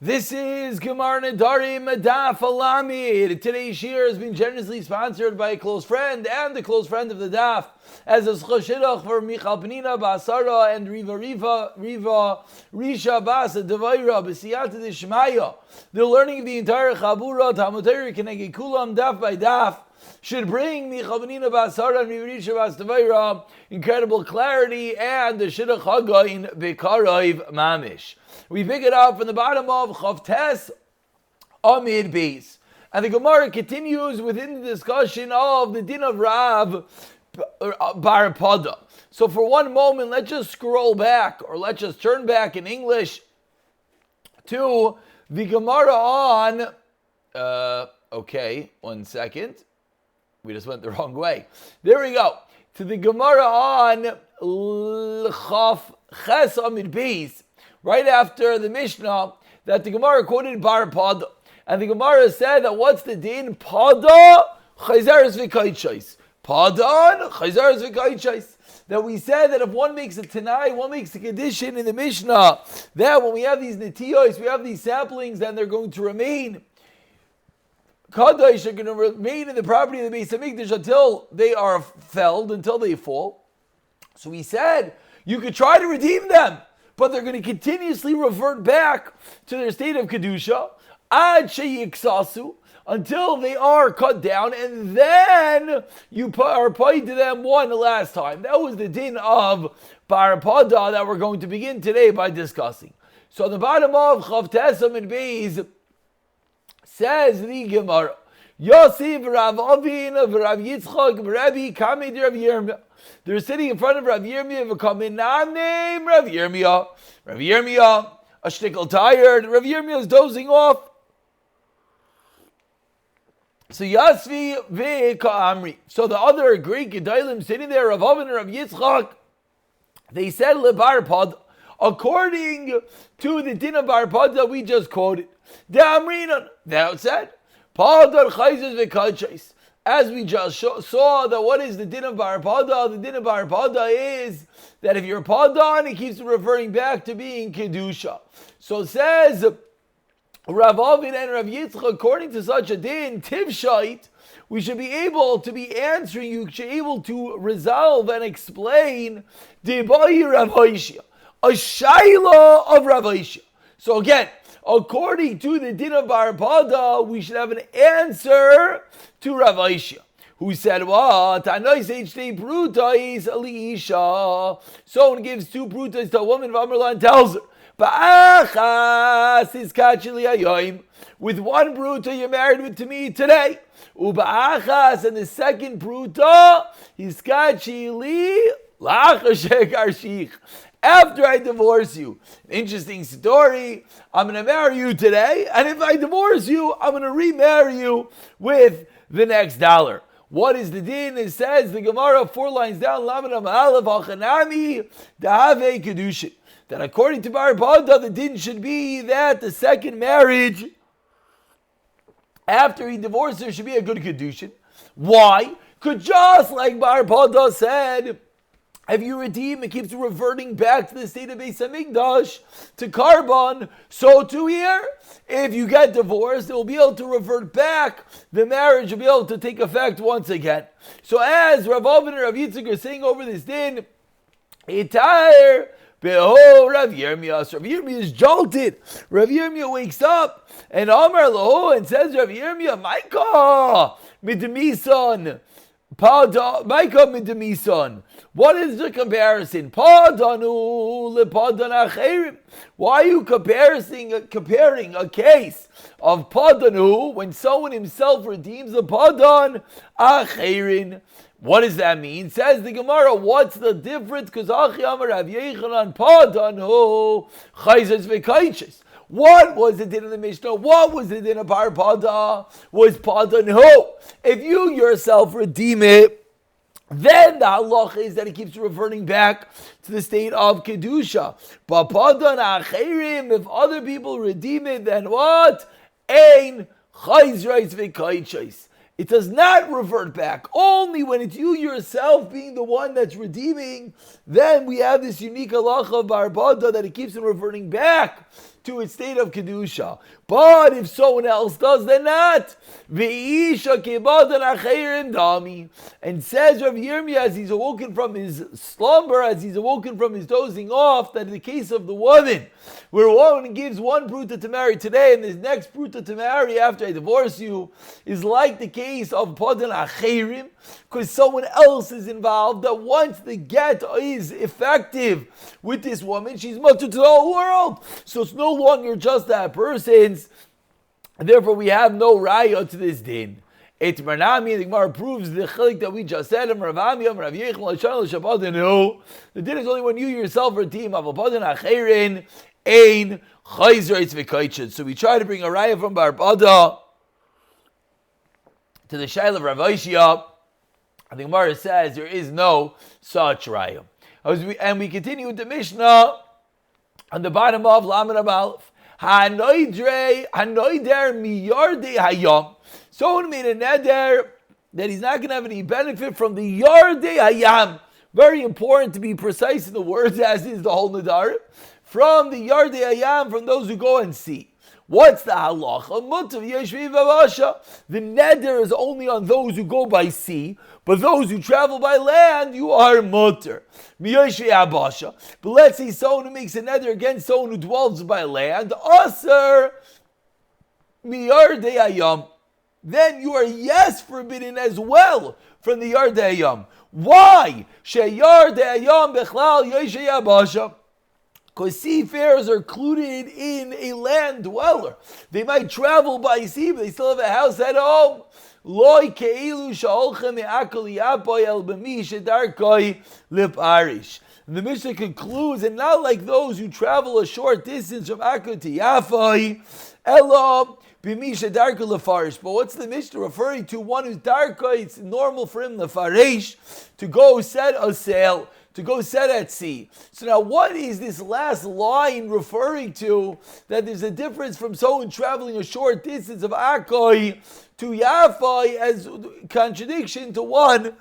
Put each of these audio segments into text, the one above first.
This is Gemara Nedarim Daf Yomi. Today's shir has been generously sponsored by a close friend and a close friend of the Daf, as a schashidach for Michal Penina Basara and Riva Risha Basa Devaira B'siyata Dishmaya. The learning of the entire Chabura Talmud Torah Keneged Kulam Daf by Daf should bring Michal Penina Basara and Riva Risha Basa Devaira incredible clarity and the shidduch hagain bekarayv mamish. We pick it up from the bottom of Chavtes Amid Beis. And the Gemara continues within the discussion of the din of Rav Bar Pada. So for one moment, let's just scroll back, or let's just turn back in English to the Gemara on, okay, 1 second. We just went the wrong way. There we go. To the Gemara on Chav Ches Amid Beis. Right after the Mishnah, that the Gemara quoted Bar Pada. And the Gemara said that what's the din? Pada, chayzeres v'kaytshais. Pada, chayzeres v'kaytshais. That we said that if one makes a Tanai, one makes a condition in the Mishnah, that when we have these netiyos, we have these samplings, then they're going to remain. Kadosh are going to remain in the property of the Beis HaMikdash until they are felled, until they fall. So we said, you could try to redeem them, but they're going to continuously revert back to their state of Kedusha, ad sheyiksasu, until they are cut down, and then you are paid to them one last time. That was the din of Bar Pada that we're going to begin today by discussing. So the bottom of Chavtes Amid Beis says the Gemara, Yosef Rav Avin of Rav Yitzchak Rabbi Kamid Rav Yirmiyah. They're sitting in front of Rav Yirmiyah, name Rav Yirmiyah. Rav Yirmiyah, a shtickle tired. Rav Yirmiyah is dozing off. So Yasvi ve'ka Amri. So the other Greek Gedalim sitting there, Rav Avin and Rav Yitzchak, they said leBar Pada, according to the din of Bar Pada that we just quoted. The Amrinan, that said, Pada chayzes v'kaytshais. As we just saw, that what is the din of Bar Pada? The din of Bar Pada is that if you're Padan, it keeps referring back to being Kedusha. So it says Rav Avin and Rav Yitzchak, according to such a din, Tivshait, we should be able to be answering, you should be able to resolve and explain Debayi Rav Hoshia, a Shaila of Rav Hoshia. So again, according to the din of Bar Pada, we should have an answer to Rav Hoshia, who said, what? Someone gives 2 prutas to a woman, and tells her, with 1 pruta you're married to me today. And the second pruta, after I divorce you. Interesting story. I'm going to marry you today, and if I divorce you, I'm going to remarry you with the next dollar. What is the din? It says, the Gemara 4 lines down, that according to Bar Pada, the din should be that the second marriage, after he divorces her, should be a good kedushin. Why? Because just like Bar Pada said, if you redeem, it keeps reverting back to the state of Beis HaMikdash, to Karban. So too here, if you get divorced, it will be able to revert back. The marriage will be able to take effect once again. So as Rav Avin and Rav Yitzchak are saying over this din, Itar Beho Rav Yirmiyah. So Rav Yirmiyah is jolted. Rav Yirmiyah wakes up and Amar Loho and says, Rav Yirmiyah, Maika Midemison. Maika Midemison. What is the comparison? Padanu lepadan acherim. Why are you comparing a case of padanu when someone himself redeems a padan acherin? What does that mean? Says the Gemara, what's the difference? Because Achi Amar Rav Yechanan padanu chayzes v'kaytshis. What was the din of the Mishnah? What was the din of Bar Pada? Was padanu. If you yourself redeem it, then the halach is that it keeps reverting back to the state of Kedusha. But padan acherim, if other people redeem it, then what? Ein chayzreis v'kaytshis. It does not revert back. Only when it's you yourself being the one that's redeeming, then we have this unique halacha of Bar Pada that it keeps on reverting back to its state of kedusha. But if someone else does, then not. Ve'isha kebadan acherim dami. And says Rav Yirmiyah, as he's awoken from his slumber, as he's awoken from his dozing off, that in the case of the woman, where a woman gives one pruta to marry today and this next pruta to marry after I divorce you, is like the case of padan acherim, because someone else is involved, that once the get is effective with this woman, she's mutter to the whole world. So it's no longer just that person's, and therefore we have no raya to this din. Et Marnami, the Gemara proves the chilik that we just said. The din is only when you yourself are a team. So we try to bring a raya from Bar Bada to the Shaila of Rav Oshia. And the Gemara says there is no such raya. And we continue with the Mishnah on the bottom of Lamed Aleph. Hanoider miyardei hayam. Someone made a neder that he's not going to have any benefit from the yardei hayam. Very important to be precise in the words, as is the whole Nedarim. From the yardei hayam, from those who go and see. What's the halacha? The neder is only on those who go by sea, but those who travel by land, you are mutter. But let's say someone who makes a neder against someone who dwells by land, aser miyardei hayam. Then you are forbidden as well from the yardei hayam. Why? Sheyardei hayam bechlal yoshe yabasha. Because seafarers are included in a land dweller. They might travel by sea, but they still have a house at home. Loi keilu sha'olchem me'akol yapoy el b'mi shedarkoi liparish. The Mishnah concludes, and not like those who travel a short distance from Akko to Yafai, elo b'mi shedarkoi lefarish. But what's the Mishnah referring to? One who's darkoi, it's normal for him lefarish to go set a sail, to go set at sea. So now what is this last line referring to? That there's a difference from someone traveling a short distance of Akoi to Yafai as contradiction to one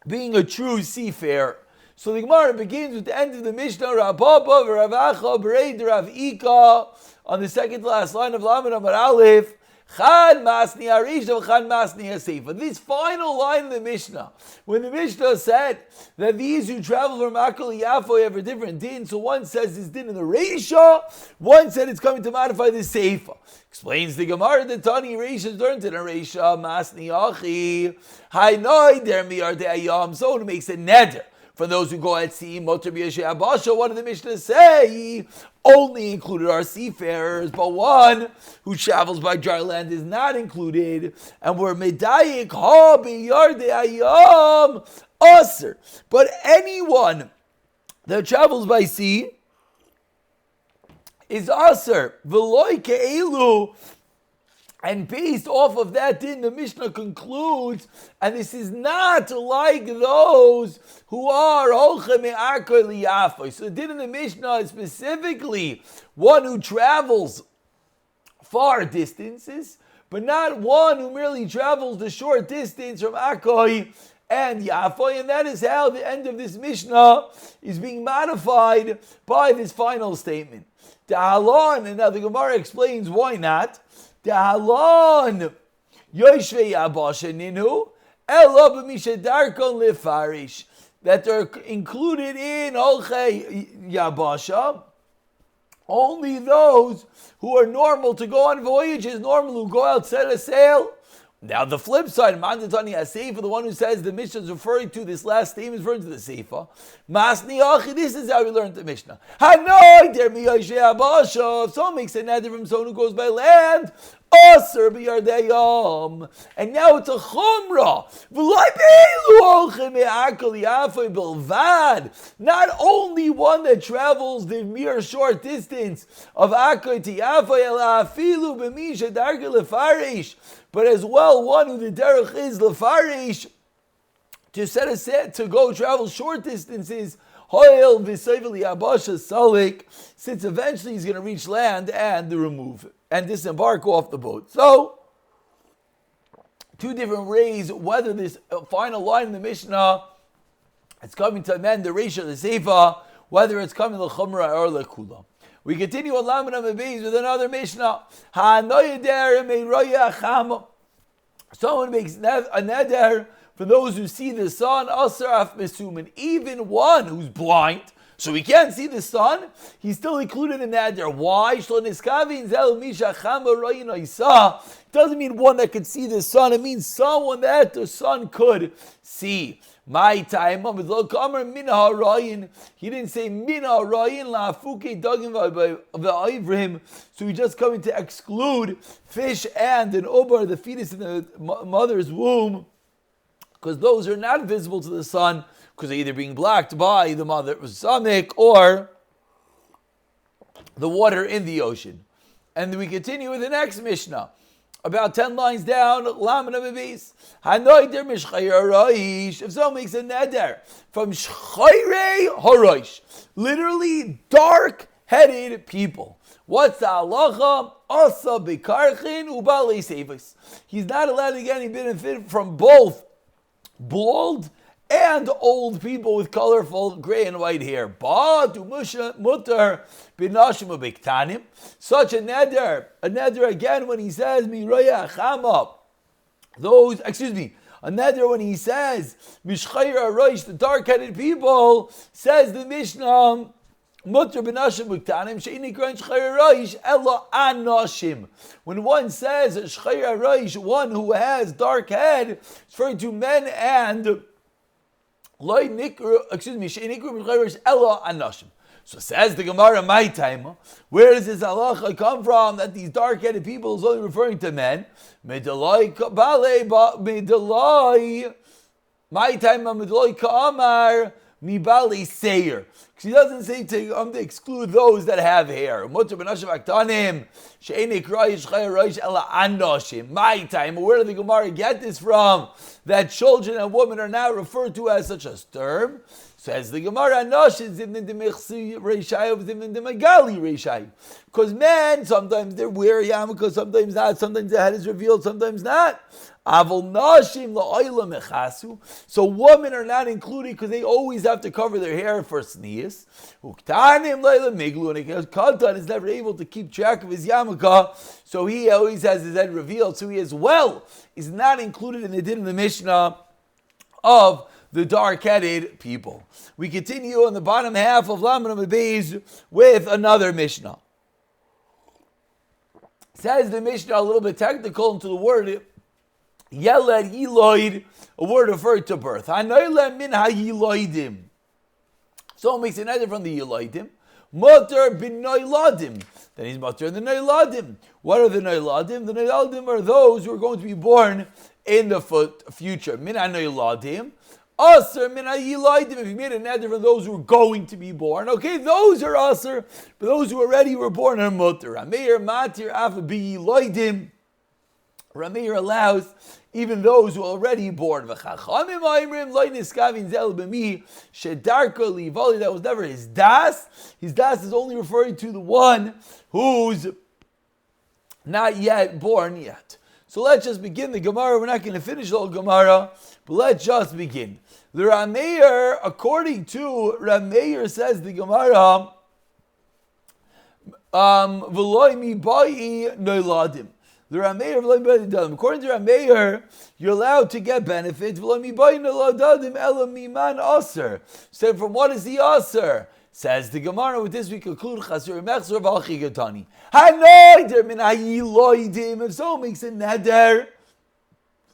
being a true seafarer. So the Gemara begins with the end of the Mishnah, Rav Papa, Rav Acha, Bereid, Rav Ika, on the second to last line of Lamed Amar Aleph, Chad Masni Arisha, Chad Masni Aseifa. This final line of the Mishnah, when the Mishnah said that these who travel from Akol Yafo have a different din, so one says this din in the Reisha, one said it's coming to modify the Seifa. Explains the Gemara, the Tani Reisha learned in a Reisha, Masni Achi, Hainoi Der Miyardei Ayam, someone who makes a neder. For those who go at sea, Motor B'Yeshei Abasha, what did the Mishnah say? Only included are seafarers, but one who travels by dry land is not included. And we're Medayik Ha B'Yardei Ayam Aser. But anyone that travels by sea is Aser. V'loi Ke'elu. And based off of that din, the Mishnah concludes, and this is not like those who are holchem me'akol liyafos. So the din in the Mishnah is specifically one who travels far distances, but not one who merely travels the short distance from Akoi and Yafoi. And that is how the end of this Mishnah is being modified by this final statement. The Halon, and now the Gemara explains why not. The halon yoshvei yabasha ninu elo b'mishadarkon lefarish, that they're included in olchei yabasha only those who are normal to go on voyages, normal who go out set a sail. Now the flip side, Mandatani HaSeifa, the one who says the Mishnah is referring to this last theme is referring to the Seifa. Masni Achi, this is how we learned the Mishnah. Hanoi der miyoshe abasha. If someone makes a neder from someone who goes by land, Aser b'yardei. And now it's a chumrah. V'loi beilu olchem me'akol yafoi bilvad. Not only one that travels the mere short distance of Akoi to Yafoi, ela afilu b'misha darga lefarish, but as well one who the derech is lefarish, to set a set to go travel short distances, hoil v'sayveli abasha salik, since eventually he's going to reach land and remove it and disembark off the boat. So, two different ways whether this final line in the Mishnah it's coming to amend the Reisha, the Seifa, whether it's coming l'chumra or l'kula. We continue on Lamed Beis with another Mishnah. Ha'noyeder meiroya chama. Someone makes a neder for those who see the sun, asar af mesumin. Even one who's blind, so he can't see the sun, he's still included in neder. Why? Doesn't mean one that could see the sun. It means someone that the sun could see. My time, he didn't say min ha'rayin la'afuke dagim v'ayivrim, so he's just coming to exclude fish and an ubar, the fetus in the mother's womb, because those are not visible to the sun, because they're either being blocked by the mother's stomach or the water in the ocean. And then we continue with the next Mishnah. About 10 lines down, Lamed Beis. If someone makes a neder from Shchayrei Horosh, literally dark-headed people. What's the halacha? Asa bekarchin ubale sevis. He's not allowed to get any benefit from both bald and old people with colorful gray and white hair. But mutar binashim ubiktanim. Such a neder again when he says miroya chama. A neder when he says mishchayr aroish, the dark-headed people, says the Mishnah. Mutar binashim ubiktanim sheini kran shchayr aroish ella anashim. When one says shchayr aroish, one who has dark head, it's referring to men and so says the Gemara, my time. Where does this halacha come from that these dark-headed people is only referring to men? My time, ka'amar mibali seir. She doesn't say to exclude those that have hair. My time. Where did the Gemara get this from? That children and women are now referred to as such a term. Says the Gemara, because men, sometimes they're wearing yarmulke, sometimes not, sometimes the head is revealed, sometimes not. So women are not included because they always have to cover their hair for sneeze. Katan is never able to keep track of his yarmulke, so he always has his head revealed. So he as well is not included in the din of the Mishnah of the dark-headed people. We continue on the bottom half of Lamed Beis with another Mishnah. Says the Mishnah a little bit technical into the word Yeled Yiloid, a word referred to birth. Hanoyle min ha-yiloidim. Someone makes an edit from the Yiloidim. Mutar bin noiladim. Then he's mutar in the noiladim. What are the noiladim? The noiladim are those who are going to be born in the future. Min ha-noiladim. Asr min ha-yiloidim. If you made an edit from those who are going to be born, okay, those are asr. But those who already were born are mutar. Ameir matir af bi-yiloidim. Rameir allows even those who are already born. That was never his das. His das is only referring to the one who's not yet born yet. So let's just begin the Gemara. We're not going to finish the whole Gemara, but let's just begin. The Rameir, according to Rameir, says the Gemara, V'loi mi ba'i noiladim. The Rameir, according to Rameir, you're allowed to get benefits. So from what is the aser? Says the Gemara, with this we conclude Chasur Mechsur V'Alchigatani. Hanoider min ha-yiloidim. If someone makes a neder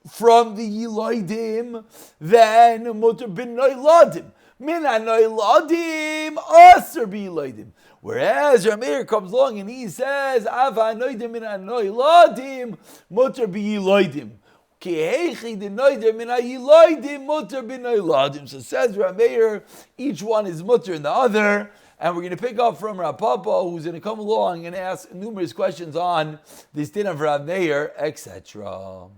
from the yiloidim, then mutar bin noiladim. Min ha-noiladim aser bi-yiloidim. Whereas Rameir comes along and he says, Ava noidim min ha-noiladim mutar bi-yiloidim. So says Rameir, each one is mutter in the other, and we're going to pick up from Rav Papa, who's going to come along and ask numerous questions on this din of Rav Meir, etc.